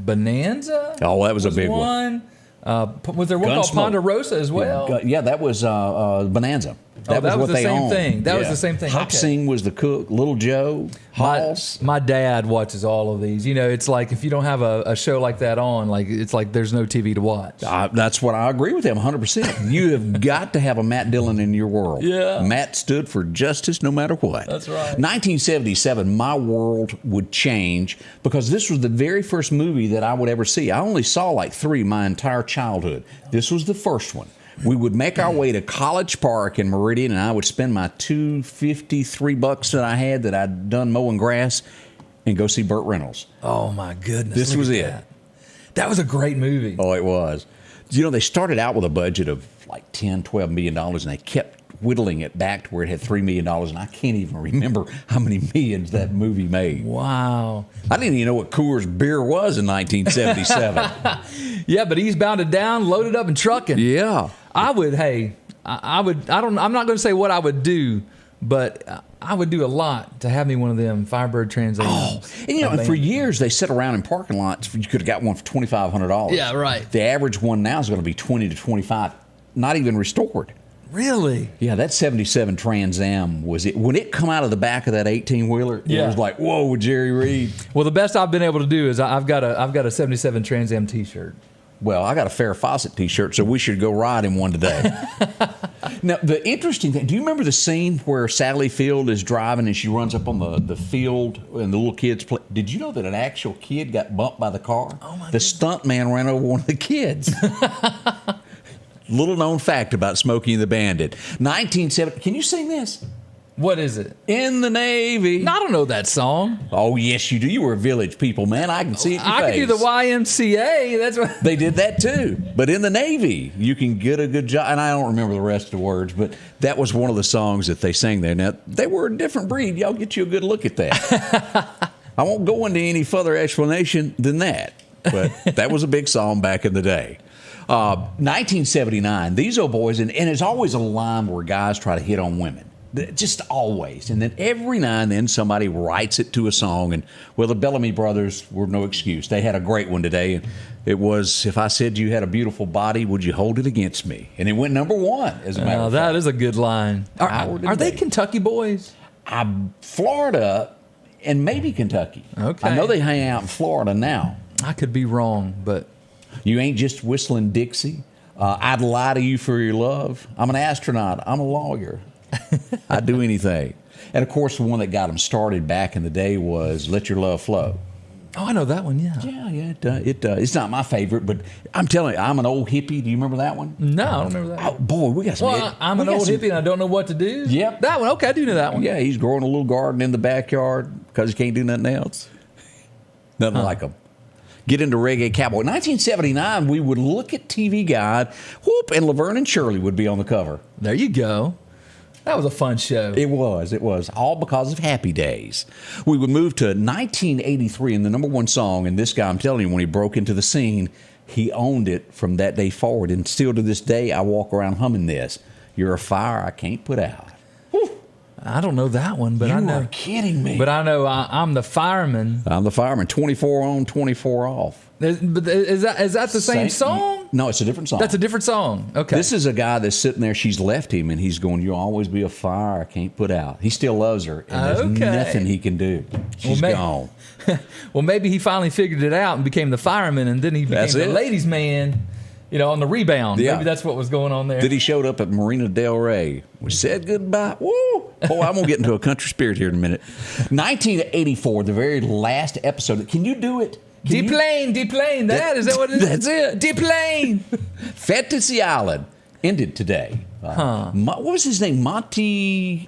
Bonanza. Oh, that was a big one. Was there one called Ponderosa as well? Yeah, that was Bonanza. That was what the they same owned. thing. That was the same thing. Hop Sing was the cook. Little Joe. Halls. My dad watches all of these. It's like if you don't have a show like that on, it's like there's no TV to watch. That's what I agree with him 100%. You have got to have a Matt Dillon in your world. Yeah. Matt stood for justice no matter what. That's right. 1977, my world would change because this was the very first movie that I would ever see. I only saw like 3 my entire childhood. This was the first one. We would make our way to College Park in Meridian, and I would spend my $2.53 that I had that I'd done mowing grass. and go see Burt Reynolds. Oh, my goodness. This was it. That was a great movie. Oh, it was. You know, they started out with a budget of like $10, $12 million, and they kept whittling it back to where it had $3 million, and I can't even remember how many millions that movie made. Wow. I didn't even know what Coors beer was in 1977. Yeah, but Eastbound and Down, loaded up and trucking. Yeah. I'm not going to say what I would do, but I would do a lot to have me one of them Firebird Trans Ams. Oh, and and for years they sit around in parking lots. You could have got one for $2,500. Yeah, right. The average one now is going to be $20 to $25, not even restored. Really? Yeah, that 77 Trans Am was it. When it come out of the back of that 18-wheeler, it was like, whoa, Jerry Reed. Well, the best I've been able to do is I've got a 77 Trans Am T-shirt. Well, I got a Farrah Fawcett T-shirt, so we should go ride in one today. Now, the interesting thing, do you remember the scene where Sally Field is driving and she runs up on the field and the little kids play? Did you know that an actual kid got bumped by the car? Oh, my The stunt man ran over one of the kids. Little known fact about Smokey and the Bandit. 1970. Can you sing this? What is it? In the Navy. No, I don't know that song. Oh, yes, you do. You were a village people, man. I can see it in your I face. could do the YMCA. That's what They did that too. But in the Navy, you can get a good job. And I don't remember the rest of the words, but that was one of the songs that they sang there. Now, they were a different breed. Y'all get you a good look at that. I won't go into any further explanation than that. But that was a big song back in the day. 1979, these old boys, and it's always a line where guys try to hit on women. Just always. And then every now and then somebody writes it to a song. And, well, the Bellamy Brothers were no excuse. They had a great one today. And it was, if I said you had a beautiful body, would you hold it against me? And it went number one, as a matter of fact. That is a good line. Are they Kentucky boys? Florida and maybe Kentucky. Okay. I know they hang out in Florida now. I could be wrong, but... You ain't just whistling Dixie. I'd lie to you for your love. I'm an astronaut. I'm a lawyer. I'd do anything. And, of course, the one that got them started back in the day was Let Your Love Flow. Oh, I know that one, yeah. Yeah, it's not my favorite, but I'm telling you, I'm an old hippie. Do you remember that one? No, I don't remember that. Oh, boy, we got some... Well, I'm an old hippie and I don't know what to do? Yep. That one, okay, I do know that one. Yeah, he's growing a little garden in the backyard because he can't do nothing else. Nothing like him. Get into reggae cowboy. 1979, we would look at TV Guide, whoop, and Laverne and Shirley would be on the cover. There you go. That was a fun show. It was. All because of Happy Days. We would move to 1983 and the number one song, and this guy, I'm telling you, when he broke into the scene, he owned it from that day forward. And still to this day, I walk around humming this. You're a fire I can't put out. I don't know that one, but I know. You are kidding me. But I know I'm the fireman. I'm the fireman. 24 on, 24 off. But is that the same song? No, it's a different song. That's a different song. Okay. This is a guy that's sitting there. She's left him, and he's going, "You'll always be a fire I can't put out." He still loves her, and there's nothing he can do. She's gone. Well, maybe he finally figured it out and became the fireman, and then he became the ladies' man. On the rebound. Yeah. Maybe that's what was going on there. Then he showed up at Marina Del Rey. We said goodbye. Woo! Boy, I'm going to get into a country spirit here in a minute. 1984, the very last episode. Can you do it? Deplane. Is that what it is? That's it. Deplane. Fantasy Island ended today. What was his name? Monty?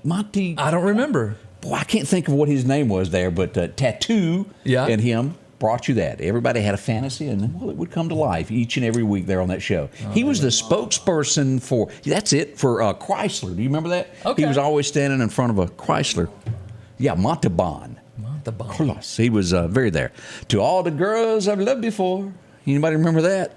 I don't remember. Boy, I can't think of what his name was there, but Tattoo and him brought you that. Everybody had a fantasy, and it would come to life each and every week there on that show. He was the spokesperson for Chrysler. Do you remember that? Okay. He was always standing in front of a Chrysler. Yeah, Montalban. He was very there. To all the girls I've loved before. Anybody remember that?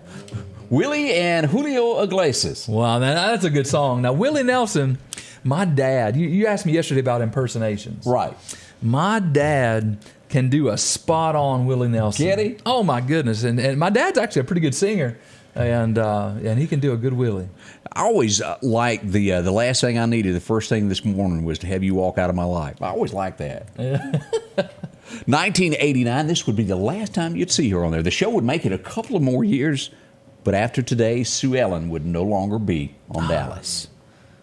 Willie and Julio Iglesias. Wow, that's a good song. Now, Willie Nelson, my dad, you asked me yesterday about impersonations. Right. My dad can do a spot-on Willie Nelson. Can he? Oh, my goodness. And my dad's actually a pretty good singer, and he can do a good Willie. I always liked the last thing I needed, the first thing this morning was to have you walk out of my life. I always liked that. 1989, this would be the last time you'd see her on there. The show would make it a couple of more years, but after today, Sue Ellen would no longer be on Dallas.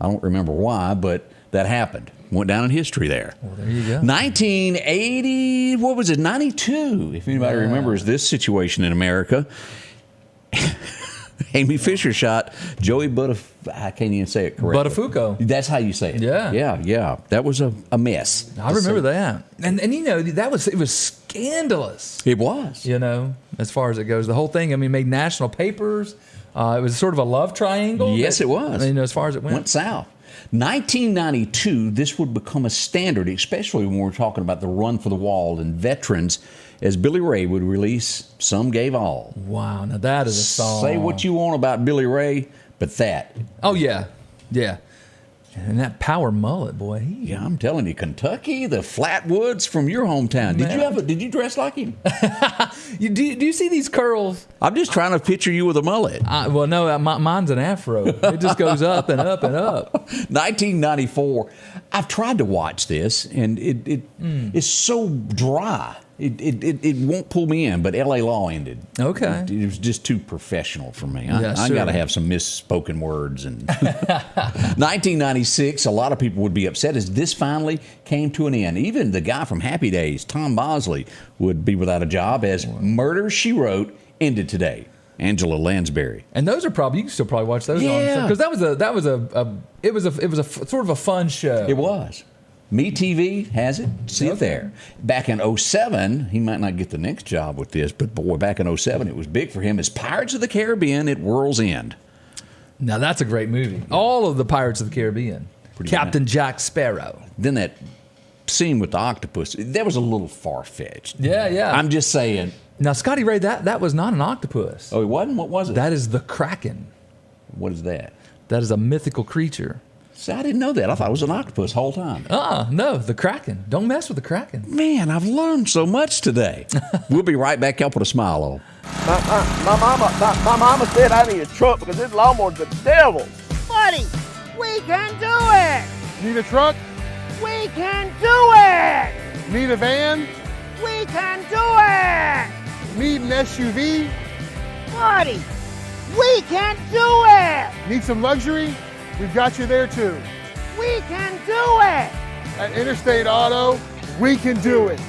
I don't remember why, but that happened. Went down in history there. Well, there you go. 1980, 92, if anybody remembers this situation in America. Amy Fisher shot Joey I can't even say it correctly. Buttafuoco. That's how you say it. Yeah. That was a mess. I remember that. And it was scandalous. It was. As far as it goes. The whole thing, made national papers. It was sort of a love triangle. Yes, it was. As far as it went. Went south. 1992, this would become a standard, especially when we're talking about the run for the wall and veterans, as Billy Ray would release Some Gave All. Wow, now that is a song. Say what you want about Billy Ray, but that. Oh, yeah. Yeah. And that power mullet, boy. Yeah, I'm telling you, Kentucky, the Flatwoods from your hometown. Did you dress like him? Do you see these curls? I'm just trying to picture you with a mullet. No, mine's an afro. It just goes up and up and up. 1994. I've tried to watch this, and it's so dry. It won't pull me in, but L.A. Law ended. Okay. It was just too professional for me. I got to have some misspoken words. And 1996, a lot of people would be upset as this finally came to an end. Even the guy from Happy Days, Tom Bosley, would be without a job as Murder, She Wrote ended today. Angela Lansbury. And those are probably, you can still probably watch those on. Because it was a sort of a fun show. It was. MeTV has it. See it there. Back in 2007, he might not get the next job with this, but boy, back in 2007, it was big for him as Pirates of the Caribbean at World's End. Now, that's a great movie. All of the Pirates of the Caribbean. Captain Jack Sparrow. Then that scene with the octopus, that was a little far-fetched. Yeah. I'm just saying. Now, Scotty Ray, that was not an octopus. Oh, it wasn't? What was it? That is the Kraken. What is that? That is a mythical creature. See, I didn't know that. I thought it was an octopus the whole time. No, the Kraken. Don't mess with the Kraken. Man, I've learned so much today. We'll be right back up with a smile on. My mama said I need a truck because this lawnmower's the devil. Buddy, we can do it! Need a truck? We can do it! Need a van? We can do it! Need an SUV? Buddy, we can do it! Need some luxury? We've got you there too. We can do it! At Interstate Auto, we can do it.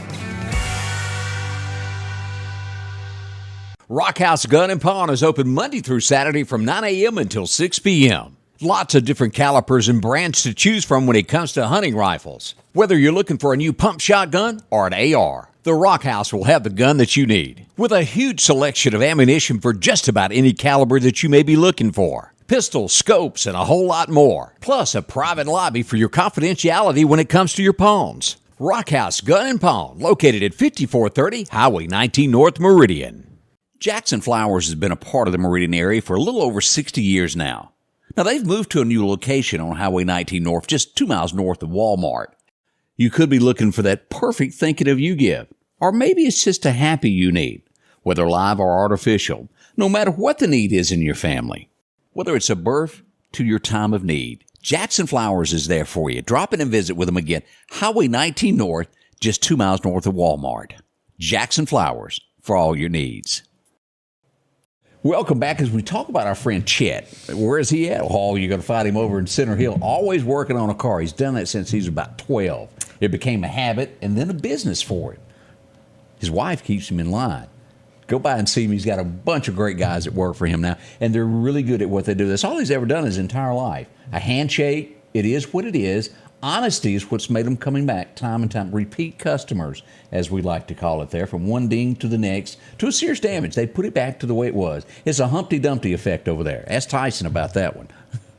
Rock House Gun and Pawn is open Monday through Saturday from 9 a.m. until 6 p.m. Lots of different calibers and brands to choose from when it comes to hunting rifles. Whether you're looking for a new pump shotgun or an AR, the Rock House will have the gun that you need. With a huge selection of ammunition for just about any caliber that you may be looking for. Pistols, scopes, and a whole lot more. Plus a private lobby for your confidentiality when it comes to your pawns. Rock House Gun and Pawn, located at 5430 Highway 19 North Meridian. Jackson Flowers has been a part of the Meridian area for a little over 60 years now. Now they've moved to a new location on Highway 19 North, just 2 miles north of Walmart. You could be looking for that perfect thinking of you gift. Or maybe it's just a happy you need, whether live or artificial, no matter what the need is in your family. Whether it's a birth to your time of need, Jackson Flowers is there for you. Drop in and visit with them again. Highway 19 North, just 2 miles north of Walmart. Jackson Flowers, for all your needs. Welcome back as we talk about our friend Chet. Where is he at? Oh, you're going to find him over in Center Hill, always working on a car. He's done that since he's about 12. It became a habit and then a business for him. His wife keeps him in line. Go by and see him. He's got a bunch of great guys that work for him now, and they're really good at what they do. That's all he's ever done his entire life. A handshake, it is what it is. Honesty is what's made them coming back time and time. Repeat customers, as we like to call it there, from one ding to the next to a serious damage. They put it back to the way it was. It's a Humpty Dumpty effect over there. Ask Tyson about that one.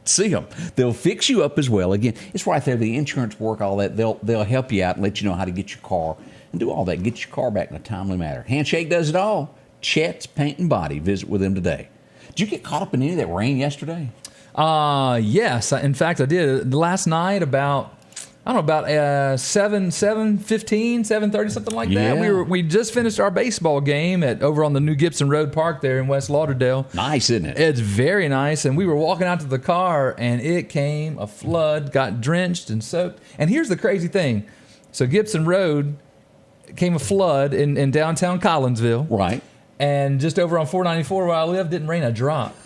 See them. They'll fix you up as well. Again, it's right there. The insurance work, all that. They'll help you out and let you know how to get your car and do all that. Get your car back in a timely manner. Handshake does it all. Chet's Paint and Body. Visit with them today. Did you get caught up in any of that rain yesterday? Yes. In fact, I did. Last night about 7:30, something like that. We just finished our baseball game over on the new Gibson Road Park there in West Lauderdale. Nice, isn't it? It's very nice. And we were walking out to the car, and it came a flood, got drenched and soaked. And here's the crazy thing. So Gibson Road came a flood in downtown Collinsville. Right. And just over on 494 where I live, didn't rain a drop.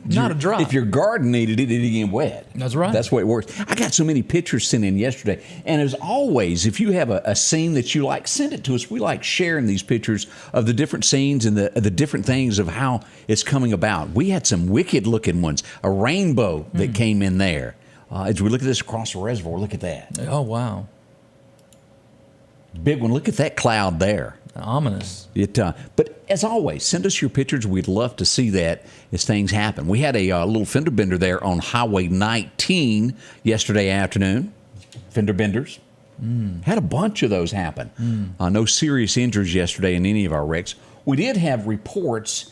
Not a drop. If your garden needed it, it'd get wet. That's right. That's the way it works. I got so many pictures sent in yesterday. And as always, if you have a scene that you like, send it to us. We like sharing these pictures of the different scenes and the different things of how it's coming about. We had some wicked-looking ones. A rainbow that came in there. As we look at this across the reservoir, look at that. Oh, wow. Big one. Look at that cloud there. Ominous. But as always, send us your pictures. We'd love to see that as things happen. We had a little fender bender there on Highway 19 yesterday afternoon. Fender benders. Had a bunch of those happen. No serious injuries yesterday in any of our wrecks. We did have reports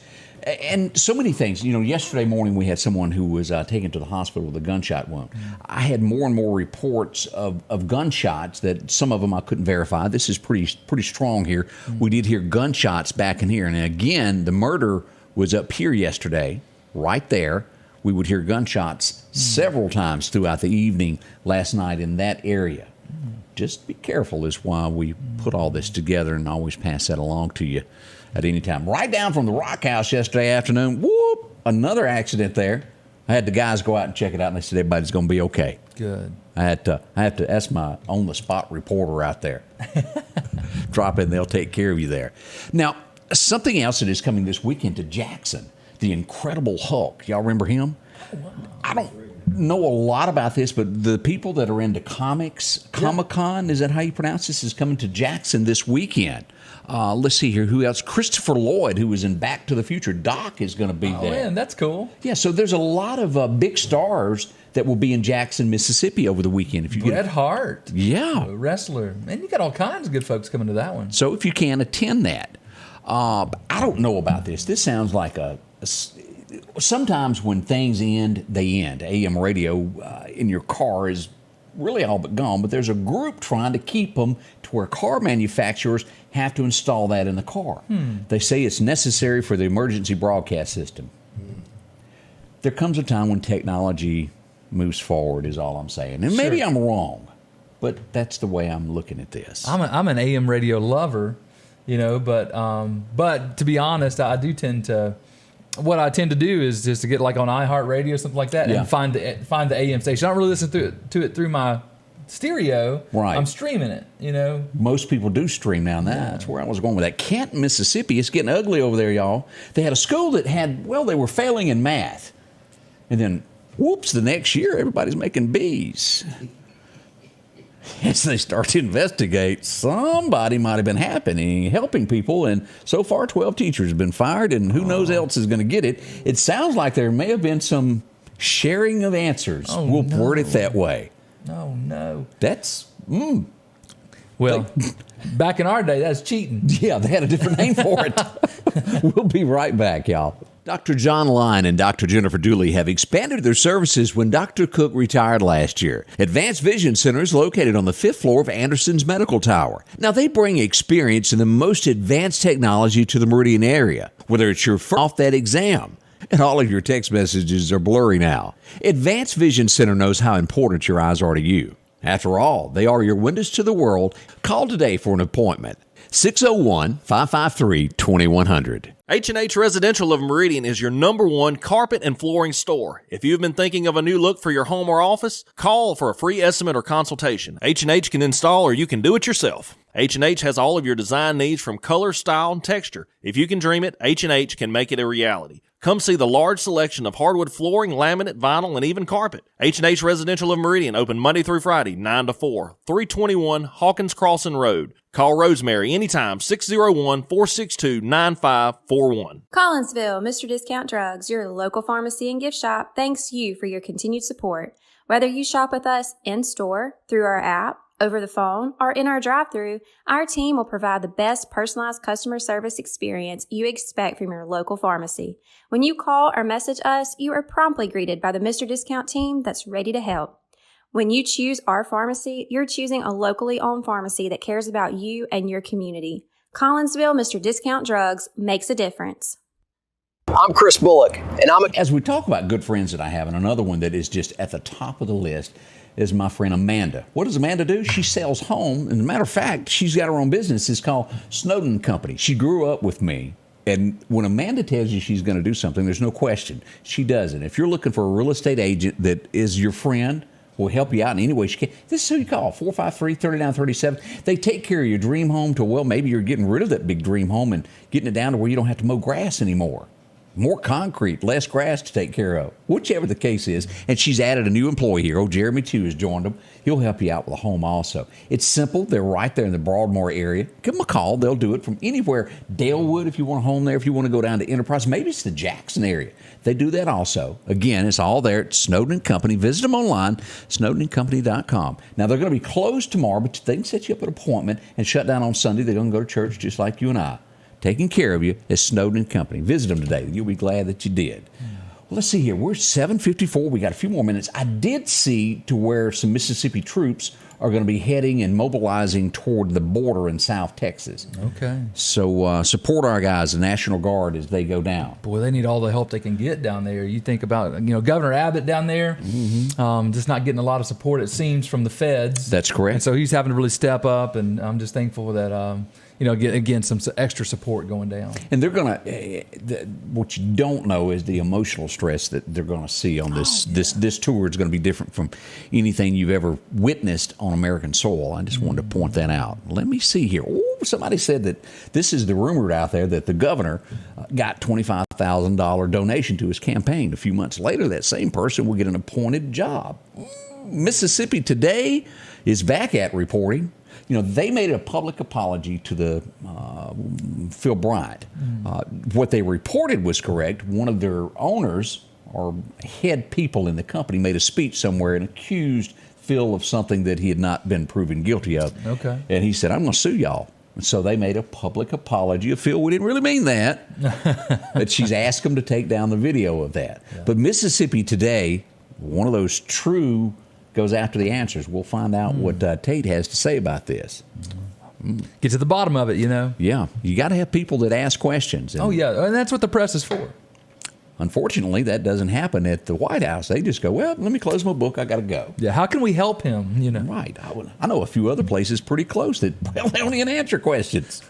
and so many things. Yesterday morning we had someone who was taken to the hospital with a gunshot wound. I had more and more reports of gunshots that some of them I couldn't verify. This is pretty strong here. We did hear gunshots back in here. And again, the murder was up here yesterday, right there. We would hear gunshots several times throughout the evening last night in that area. Just be careful is why we put all this together and always pass that along to you at any time. Right down from the Rock House yesterday afternoon, whoop, another accident there. I had the guys go out and check it out, and they said everybody's going to be okay. Good. I have to. That's my on-the-spot reporter out there. Drop in, they'll take care of you there. Now, something else that is coming this weekend to Jackson, the Incredible Hulk. Y'all remember him? Oh, wow. I don't know a lot about this, but the people that are into comics, Comic-Con, is that how you pronounce this, is coming to Jackson this weekend. Let's see here. Who else? Christopher Lloyd, who was in Back to the Future. Doc is going to be there. Oh, man, that's cool. Yeah, so there's a lot of big stars that will be in Jackson, Mississippi over the weekend. If you Bret Hart. Yeah. A wrestler. Man, you got all kinds of good folks coming to that one. So if you can, attend that. I don't know about this. This sounds like sometimes when things end, they end. AM radio in your car is really all but gone, but there's a group trying to keep them to where car manufacturers have to install that in the car. They say it's necessary for the emergency broadcast system. There comes a time when technology moves forward, is all I'm saying. And maybe I'm wrong, but that's the way I'm looking at this. I'm an AM radio lover, but to be honest, I do tend to. What I tend to do is just to get like on iHeartRadio or something like that and find the AM station. I don't really listen to it through my stereo. Right. I'm streaming it, Most people do stream now, and that's where I was going with that. Canton, Mississippi, it's getting ugly over there, y'all. They had a school that they were failing in math. And then, whoops, the next year, everybody's making B's. As they start to investigate, somebody might have been helping people, and so far 12 teachers have been fired, and who knows else is going to get it. It sounds like there may have been some sharing of answers. We'll word it that way. Oh, no. That's, Well, back in our day, that's cheating. Yeah, they had a different name for it. We'll be right back, y'all. Dr. John Line and Dr. Jennifer Dooley have expanded their services when Dr. Cook retired last year. Advanced Vision Center is located on the 5th floor of Anderson's Medical Tower. Now, they bring experience in the most advanced technology to the Meridian area, whether it's your first off that exam. And all of your text messages are blurry now. Advanced Vision Center knows how important your eyes are to you. After all, they are your windows to the world. Call today for an appointment. 601-553-2100. H&H Residential of Meridian is your #1 carpet and flooring store. If you've been thinking of a new look for your home or office, call for a free estimate or consultation. H&H can install or you can do it yourself. H&H has all of your design needs from color, style, and texture. If you can dream it, H&H can make it a reality. Come see the large selection of hardwood flooring, laminate, vinyl, and even carpet. H&H Residential of Meridian, open Monday through Friday, 9 to 4, 321 Hawkins Crossing Road. Call Rosemary anytime, 601-462-9541. Collinsville, Mr. Discount Drugs, your local pharmacy and gift shop, thanks you for your continued support. Whether you shop with us in-store, through our app, over the phone, or in our drive-thru, our team will provide the best personalized customer service experience you expect from your local pharmacy. When you call or message us, you are promptly greeted by the Mr. Discount team that's ready to help. When you choose our pharmacy, you're choosing a locally owned pharmacy that cares about you and your community. Collinsville, Mr. Discount Drugs makes a difference. I'm Chris Bullock, and As we talk about good friends that I have, and another one that is just at the top of the list is my friend Amanda. What does Amanda do? She sells home. And as a matter of fact, she's got her own business. It's called Snowden Company. She grew up with me. And when Amanda tells you she's going to do something, there's no question. She does it. If you're looking for a real estate agent that is your friend, will help you out in any way she can, this is who you call, 453-3937. They take care of your dream home to, well, maybe you're getting rid of that big dream home and getting it down to where you don't have to mow grass anymore. More concrete, less grass to take care of, whichever the case is. And she's added a new employee here. Oh, Jeremy, too, has joined them. He'll help you out with a home also. It's simple. They're right there in the Broadmoor area. Give them a call. They'll do it from anywhere. Dalewood, if you want a home there. If you want to go down to Enterprise, maybe it's the Jackson area. They do that also. Again, it's all there at Snowden & Company. Visit them online, snowdenandcompany.com. Now, they're going to be closed tomorrow, but they can set you up an appointment and shut down on Sunday. They're going to go to church just like you and I. Taking care of you is Snowden & Company. Visit them today. You'll be glad that you did. Well, let's see here. We're 7:54. We got a few more minutes. I did see to where some Mississippi troops are going to be heading and mobilizing toward the border in South Texas. Okay. So support our guys, the National Guard, as they go down. Boy, they need all the help they can get down there. You think about, Governor Abbott down there, just not getting a lot of support, it seems, from the feds. That's correct. And so he's having to really step up, and I'm just thankful that, get, again, some extra support going down. And they're going to, what you don't know is the emotional stress that they're going to see on this. This tour is going to be different from anything you've ever witnessed on American soil. I just wanted to point that out. Let me see here. Oh, somebody said that this is the rumored out there that the governor got $25,000 donation to his campaign. A few months later, that same person will get an appointed job. Mississippi Today is back at reporting. They made a public apology to the Phil Bryant. What they reported was correct. One of their owners or head people in the company made a speech somewhere and accused Phil of something that he had not been proven guilty of. Okay. And he said, I'm going to sue y'all. So they made a public apology of Phil. We didn't really mean that. But she's asked them to take down the video of that. Yeah. But Mississippi Today, one of those true goes after the answers. We'll find out what Tate has to say about this. Get to the bottom of it, Yeah. You got to have people that ask questions. And and that's what the press is for. Unfortunately, that doesn't happen at the White House. They just go, well, let me close my book. I got to go. Yeah, how can we help him, Right. I know a few other places pretty close that, well, they don't even answer questions.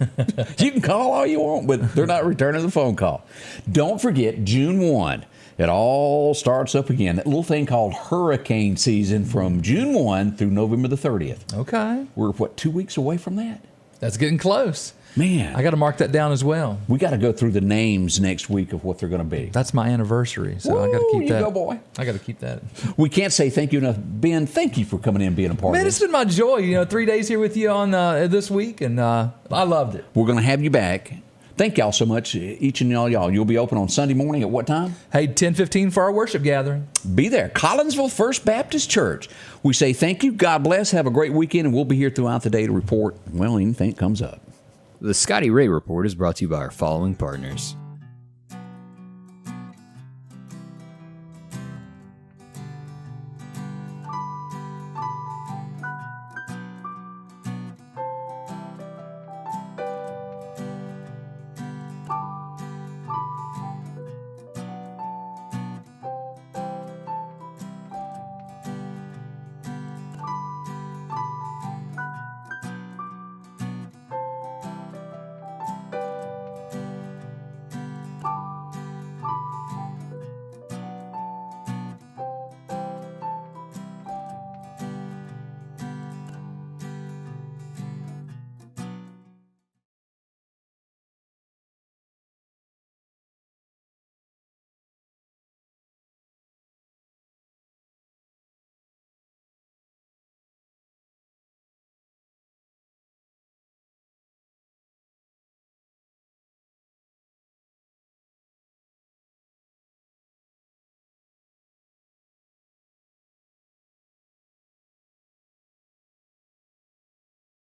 You can call all you want, but they're not returning the phone call. Don't forget, June 1. It all starts up again. That little thing called hurricane season from June 1 through November the 30th. Okay. We're, 2 weeks away from that? That's getting close. Man. I got to mark that down as well. We got to go through the names next week of what they're going to be. That's my anniversary, so I got to keep that. You go, boy. I got to keep that. We can't say thank you enough. Ben, thank you for coming in and being a part of Man, this. it's been my joy, 3 days here with you on this week, and I loved it. We're going to have you back. Thank y'all so much, each and y'all. You'll be open on Sunday morning at what time? Hey, 10:15 for our worship gathering. Be there. Collinsville First Baptist Church. We say thank you. God bless. Have a great weekend, and we'll be here throughout the day to report, anything that comes up. The Scotty Ray Report is brought to you by our following partners: